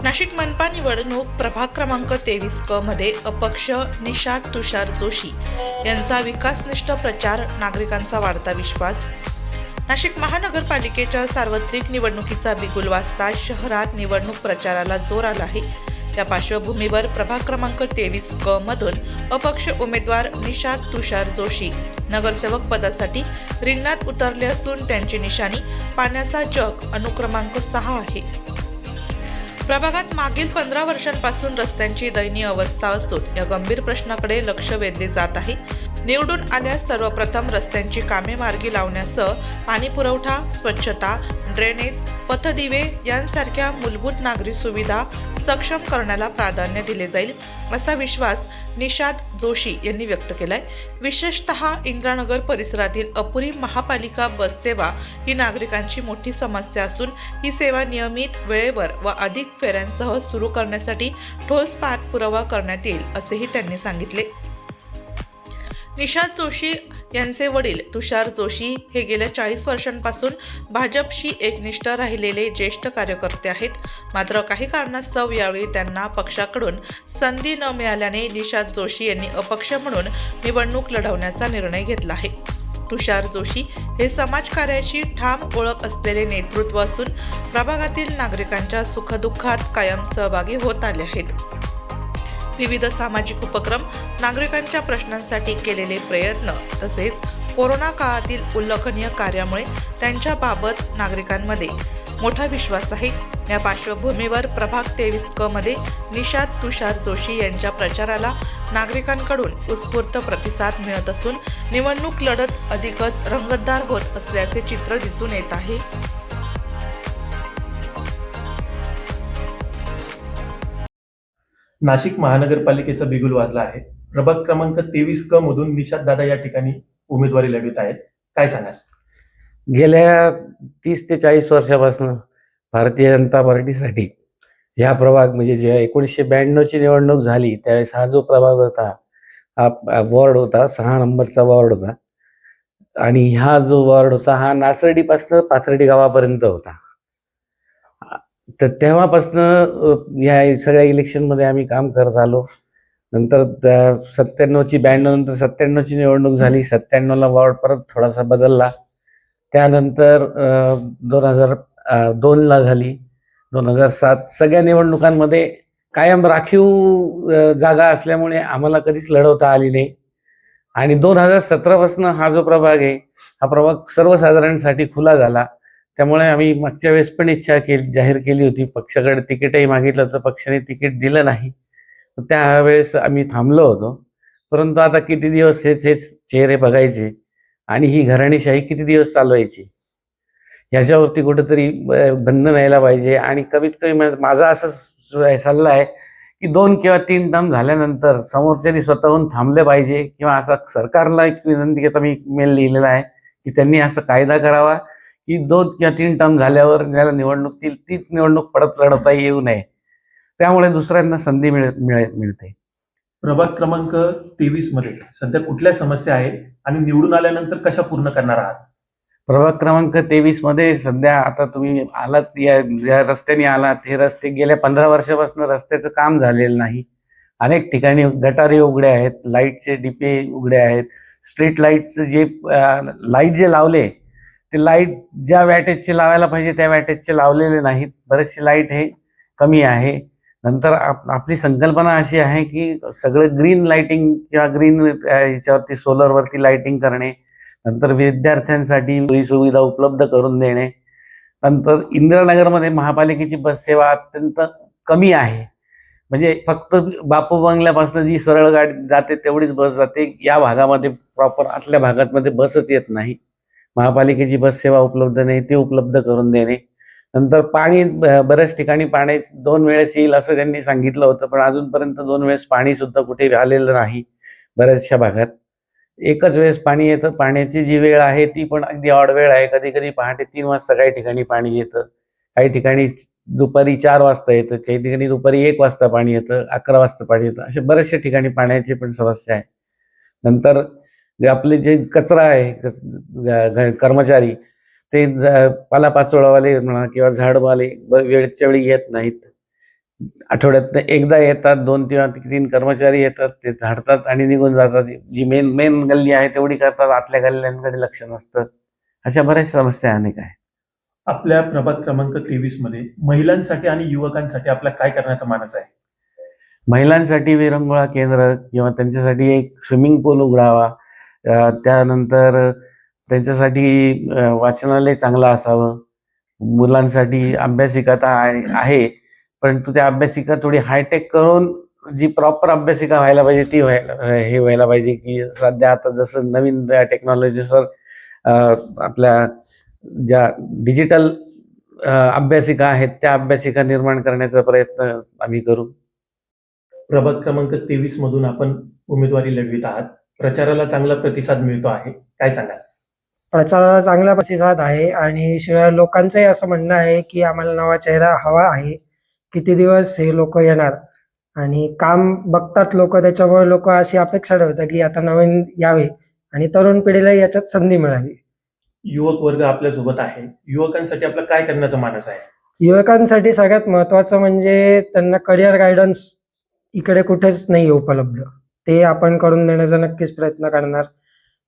नाशिक मनपा निवडणूक प्रभाग क्रमांक 23 क मध्ये अपक्ष निषाद तुषार जोशी यांचा विकासनिष्ठ प्रचार, नागरिकांचा वाढता विश्वास. नाशिक महानगरपालिकेच्या सार्वत्रिक निवडणुकीचा बिगुल वाजताच शहरात निवडणूक प्रचाराला जोर आला आहे. त्या पार्श्वभूमीवर प्रभाग क्रमांक 23 क मधून अपक्ष उमेदवार निषाद तुषार जोशी नगरसेवक पदासाठी रिंगणात उतरले असून त्यांची निशाणी पाण्याचा जग अनुक्रमांक 6 आहे. प्रभागात मागील 15 वर्षांपासून रस्त्यांची दयनीय अवस्था असून या गंभीर प्रश्नाकडे लक्ष वेधले जात आहे. निवडून आल्यास सर्वप्रथम रस्त्यांची कामे मार्गी लावण्यासह पाणी पुरवठा, स्वच्छता, ड्रेनेज, पथदिवे यांसारख्या मूलभूत नागरी सुविधा सक्षम करण्याला प्राधान्य दिले जाईल, असा विश्वास निषाद जोशी यांनी व्यक्त केलाय. विशेषतः इंदिरानगर परिसरातील अपुरी महापालिका बस सेवा ही नागरिकांची मोठी समस्या असून ही सेवा नियमित, वेळेवर व अधिक फेऱ्यांसह सुरू करण्यासाठी ठोस पाठपुरावा करण्यात येईल, असेही त्यांनी सांगितले. निषाद जोशी यांचे वडील तुषार जोशी हे गेल्या 40 वर्षांपासून भाजपशी एकनिष्ठ राहिलेले ज्येष्ठ कार्यकर्ते आहेत. मात्र काही कारणास्तव यावेळी त्यांना पक्षाकडून संधी न मिळाल्याने निषाद जोशी यांनी अपक्ष म्हणून निवडणूक लढवण्याचा निर्णय घेतला आहे. तुषार जोशी हे समाजकार्याची ठाम ओळख असलेले नेतृत्व असून प्रभागातील नागरिकांच्या सुखदुःखात कायम सहभागी होत आले आहेत. विविध सामाजिक उपक्रम, नागरिकांच्या प्रश्नांसाठी केलेले प्रयत्न तसेच कोरोना काळातील उल्लेखनीय कार्यामुळे त्यांच्याबाबत नागरिकांमध्ये मोठा विश्वास आहे. या पार्श्वभूमीवर प्रभाग 23 क मध्ये निषाद तुषार जोशी यांच्या प्रचाराला नागरिकांकडून उत्स्फूर्त प्रतिसाद मिळत असून निवडणूक लढत अधिकच रंगतदार होत असल्याचे चित्र दिसून येत आहे. नाशिक महानगरपालिकेचा बिगुल वाजला आहे. प्रभाग क्रमांक 23 क मधून निषाद दादा या ठिकाणी उमेदवारी लढवत आहेत. काय सांगाल? गेल्या 30 ते 40 वर्षापासून भारतीय जनता पार्टीसाठी ह्या प्रभाग म्हणजे जे 1992ची निवडणूक झाली त्यावेळेस हा जो प्रभाग होता, हा वॉर्ड होता, 6 नंबरचा वॉर्ड होता आणि हा जो वॉर्ड होता हा नासर्डीपासून पाथर्डी गावापर्यंत होता. तर तेव्हापासनं या सगळ्या इलेक्शनमध्ये आम्ही काम करत आलो. नंतर 97ची 92 नंतर 97ची निवडणूक झाली. 97ला वॉर्ड परत थोडासा बदलला. त्यानंतर 2002ला झाली, 2007 सगळ्या निवडणुकांमध्ये कायम राखीव जागा असल्यामुळे आम्हाला कधीच लढवता आली नाही. आणि 2017पासून हा जो प्रभाग आहे हा प्रभाग सर्वसाधारणसाठी खुला झाला. त्यामुळे आम्ही मागच्या वेळेस पण इच्छा जाहीर केली होती, पक्षाकडे तिकीटही मागितलं तर पक्षाने तिकीट दिलं नाही. त्यावेळेस आम्ही थांबलो होतो. परंतु आता किती दिवस हेच चेहरे बघायचे आणि ही घराणेशाही किती दिवस चालवायची, ह्याच्यावरती कुठेतरी बंधन यायला पाहिजे. आणि कमीत कमी माझा असा सल्ला आहे की 2 किंवा 3 टर्म झाल्यानंतर समोरच्यानी स्वतःहून थांबले पाहिजे. किंवा असा सरकारला एक विनंती आता मी मेल लिहिलेला आहे की त्यांनी असा कायदा करावा की 2 किंवा 3 टर्म झाल्यावर ज्याला निवडणूक तीच निवडणूक परत लढवता येऊ नये. त्यामुळे दुसऱ्यांना संधी मिळते. प्रभाग क्रमांक 23 मध्ये सध्या कुठल्या समस्या आहेत आणि निवडून आल्यानंतर कशा पूर्ण करणार आहात? प्रभाग क्रमांक 23 मध्ये सध्या आता तुम्ही आलात, या रस्त्याने आलात, हे रस्ते गेल्या 15 वर्षापासून रस्त्याचं काम झालेलं नाही. अनेक ठिकाणी गटारी उघडे आहेत, लाईटचे डिपे उघडे आहेत. स्ट्रीट लाईटचं जे लाईट जे लावले ते लाईट ज्या वॅटेजचे लावायला पाहिजे त्या वॅटेजचे लावलेले नाहीत. बरेचसे लाईट हे कमी आहे. नंतर आपली संकल्पना अशी आहे की सगळं ग्रीन लाईटिंग किंवा ग्रीन ह्याच्यावरती सोलरवरती लाईटिंग करणे. नंतर विद्यार्थ्यांसाठी सुविधा उपलब्ध करून देणे. नंतर इंदिरानगरमध्ये महापालिकेची बस सेवा अत्यंत कमी आहे. म्हणजे फक्त बापू बंगल्यापासून जी सरळ गाडी जाते तेवढीच बस जाते. या भागामध्ये प्रॉपर आतल्या भागामध्ये बसच येत नाही. महापालिकेची बस सेवा उपलब्ध नाही, ती उपलब्ध करून देणे. नंतर पाणी बऱ्याच ठिकाणी पाणी 2 वेळेस येईल असं त्यांनी सांगितलं होतं, पण अजूनपर्यंत 2 वेळेस पाणी सुद्धा कुठे आलेलं नाही. बऱ्याचशा भागात एकच वेळेस पाणी येतं. पाण्याची जी वेळ आहे ती पण अगदी ऑड वेळ आहे. कधी कधी पहाटे 3 वाजता काही ठिकाणी पाणी येतं, काही ठिकाणी दुपारी 4 वाजता येतं, काही ठिकाणी दुपारी 1 वाजता पाणी येतं, 11 वाजता पाणी येतं. अशा बऱ्याचशा ठिकाणी पाण्याची पण समस्या आहे. नंतर आपले जे कचरा आहे कर्मचारी ते पालापाचोळावाले म्हणा किंवा झाडवाले वेळच्या वेळी येत नाहीत. आठवड्यात एकदा येतात, 2 किंवा 3 कर्मचारी येतात, ते झाडतात आणि निघून जातात. जी मेन मेन गल्ली आहे तेवढी करतात, आतल्या गल्ल्यांकडे लक्ष नसतं. अशा बऱ्याच समस्या अनेक आहेत. आपल्या प्रभाग क्रमांक 23 मध्ये महिलांसाठी आणि युवकांसाठी आपला काय करण्याचा मानस आहे? महिलांसाठी विरंगुळा केंद्र किंवा त्यांच्यासाठी एक स्विमिंग पूल उघडावा. त्यानंतर त्यांच्यासाठी वाचनालय चांगलं असावं. मुलांसाठी अभ्यासिका तर आहे, परंतु त्या अभ्यासिका थोडी हायटेक करून जी प्रॉपर अभ्यासिका व्हायला पाहिजे ती व्हायला पाहिजे, की सध्या आता जसं नवीन टेक्नॉलॉजीनुसार आपल्या ज्या डिजिटल अभ्यासिका आहेत त्या अभ्यासिका निर्माण करण्याचा प्रयत्न आम्ही करू. प्रभाग क्रमांक 23 मधून आपण उमेदवारी लढवित आहात. प्रचाराला चांगला प्रतिसाद मिळतो आहे, काय सांगाल? प्रचाराला चांगला प्रतिसाद आहे आणि शिवाय लोकांचंही असं म्हणणं आहे की आम्हाला नवा चेहरा हवा आहे. किती दिवस हे लोक येणार आणि काम बघतात लोक, त्याच्यामुळे लोक अशी अपेक्षा ठेवतात की आता नवीन यावे आणि तरुण पिढीला याच्यात संधी मिळावी. युवक वर्ग आपल्यासोबत आहे. युवकांसाठी आपला काय करण्याचा मानस आहे? युवकांसाठी सगळ्यात महत्त्वाचं म्हणजे त्यांना करिअर गायडन्स इकडे कुठेच नाही उपलब्ध, ते आपण करून देण्याचा नक्कीच प्रयत्न करणार.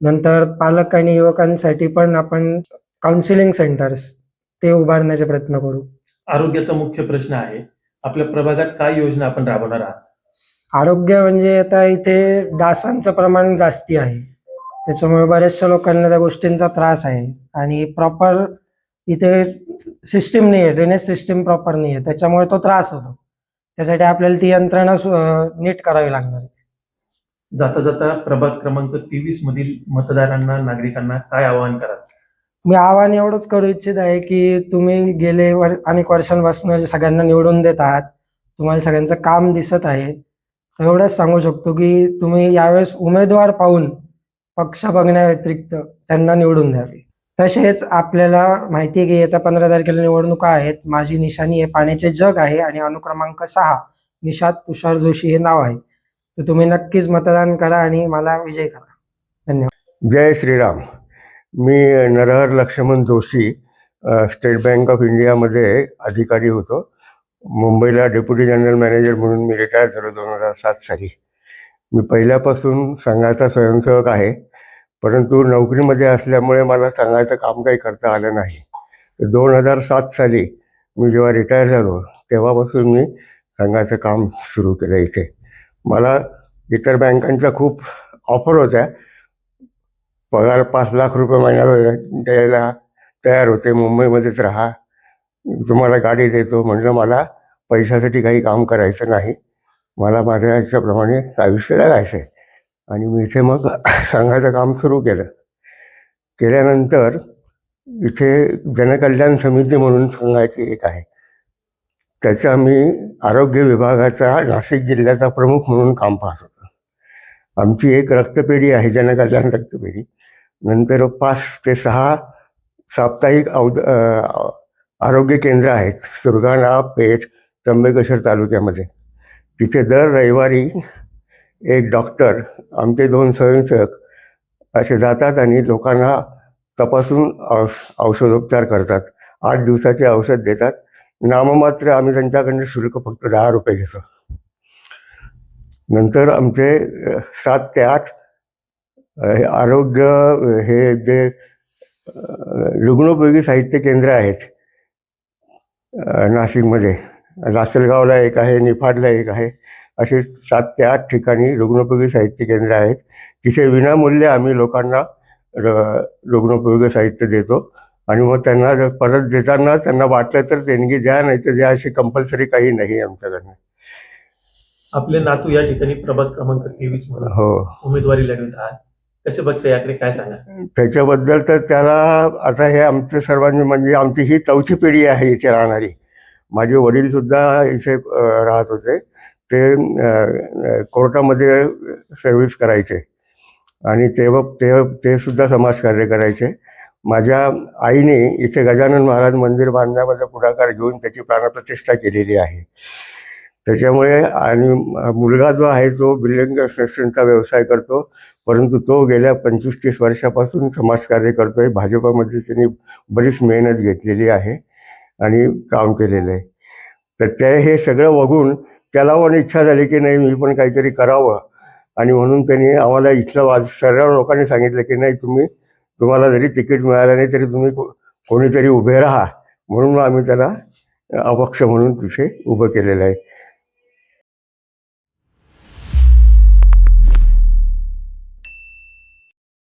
नंतर पालक आणि युवकांसाठी पण आपण काउन्सिलिंग सेंटर्स ते उभारण्याचे प्रयत्न करू. आरोग्याचा मुख्य प्रश्न आहे. आपल्या प्रभागात काय योजना आपण राबवणार आहात? आरोग्य म्हणजे आता इथे डासांचं प्रमाण जास्ती आहे, त्याच्यामुळे बऱ्याचशा लोकांना त्या गोष्टींचा त्रास आहे आणि प्रॉपर इथे सिस्टीम नाही आहे, ड्रेनेज सिस्टीम प्रॉपर नाही आहे, त्याच्यामुळे तो त्रास होतो. त्यासाठी आपल्याला ती यंत्रणा नीट करावी लागणार आहे. जाता जाता प्रभाग क्रमांक 23 मधील मतदारांना, नागरिकांना काय आवाहन कराल? मी आव्हान एवढंच करू इच्छित आहे की तुम्ही गेले अनेक वर्षांपासून सगळ्यांना निवडून देत आहात, तुम्हाला सगळ्यांचं काम दिसत आहे. तर एवढंच सांगू शकतो की तुम्ही यावेळेस उमेदवार पाहून पक्ष बघण्याव्यतिरिक्त त्यांना निवडून द्यावे. तसेच आपल्याला माहिती आहे की येत्या 15 तारखेला निवडणुका आहेत. माझी निशाणी आहे पाण्याचे जग आहे आणि अनुक्रमांक 6 निशात तुषार जोशी हे नाव आहे. तर तुम्ही नक्कीच मतदान करा आणि मला विजय करा. धन्यवाद. जय श्रीराम. मी Narhar Laxman Joshi, state bank of इंडियामध्ये अधिकारी होतो. मुंबईला डेप्युटी जनरल मॅनेजर म्हणून मी रिटायर झालो 2007 साली. मी पहिल्यापासून संघाचा स्वयंसेवक आहे, परंतु नोकरीमध्ये असल्यामुळे मला संघाचं काम काही करता आलं नाही. 2007 साली मी जेव्हा रिटायर झालो तेव्हापासून मी संघाचं काम सुरू केलं. इथे मला इतर बँकांच्या खूप ऑफर होत्या. पगार 5 लाख रुपये महिन्याला द्यायला तयार होते. मुंबईमध्येच राहा, तुम्हाला गाडी देतो. म्हटलं मला पैशासाठी काही काम करायचं नाही, मला माझ्या ह्याच्याप्रमाणे आयुष्य जगायचं आहे. आणि मी इथे मग संघाचं काम सुरू केल्यानंतर इथे जनकल्याण समिती म्हणून संघाची एक आहे, त्याचा मी आरोग्य विभागाचा नाशिक जिल्ह्याचा प्रमुख म्हणून काम पाहत होतो. आमची एक रक्तपेढी आहे, जनकल्याण रक्तपेढी. नंतर 5 ते 6 साप्ताहिक आरोग्य केंद्र आहेत सुरगाणा, पेठ, त्र्यंबकेश्वर तालुक्यामध्ये. तिथे दर रविवारी एक डॉक्टर, आमचे 2 स्वयंसेवक असे जातात आणि लोकांना तपासून औषधोपचार करतात. 8 दिवसाचे औषध देतात. नाममात्र आम्ही त्यांच्याकडनं शुल्क फक्त 10 रुपये घेतो. नंतर आमचे 7 ते 8 आरोग्य हे जे रुग्णोपयोगी साहित्य केंद्र आहेत नाशिकमध्ये. लासलगावला एक आहे, निफाडला एक आहे. असे 7 ते 8 ठिकाणी रुग्णोपयोगी साहित्य केंद्र आहेत. तिथे विनामूल्य आम्ही लोकांना रुग्णोपयोगी साहित्य देतो आणि मग त्यांना परत देताना त्यांना वाटलं तर देणगी द्या, नाही तर द्या, अशी कंपल्सरी काही नाही आमच्याकडनं. आपले नातू या ठिकाणी प्रभाग क्रमांक 23 म्हणून हो, उमेदवारी लढवित आहात, कसे बघते याकडे काय सांगा? त्याच्याबद्दल तर त्याला आता हे आमच्या सर्वांनी म्हणजे आमची ही 4थी पिढी आहे इथे राहणारी. माझे वडीलसुद्धा इथे राहत होते. ते कोर्टामध्ये सर्व्हिस करायचे आणि ते सुद्धा समाजकार्य करायचे. माझ्या आईने इथे गजानन महाराज मंदिर बांधण्यामध्ये पुढाकार घेऊन त्याची प्राणप्रतिष्ठा केलेली आहे. त्याच्यामुळे आणि मुलगा जो आहे तो बिल्डिंग कन्स्ट्रक्शनचा व्यवसाय करतो, परंतु तो गेल्या 25-30 वर्षापासून समाजकार्य करतो आहे. भाजपामध्ये त्यांनी बरीच मेहनत घेतलेली आहे आणि काम केलेलं आहे. तर ते हे सगळं बघून त्याला पण इच्छा झाली की नाही मी पण काहीतरी करावं, आणि म्हणून त्यांनी आम्हाला इथलं सर्व लोकांनी सांगितलं की नाही तुम्हाला जरी तिकीट मिळालं नाही तरी तुम्ही कोणीतरी उभे राहा, म्हणून आम्ही त्याला अपक्ष म्हणून तिथे उभं केलेलं आहे.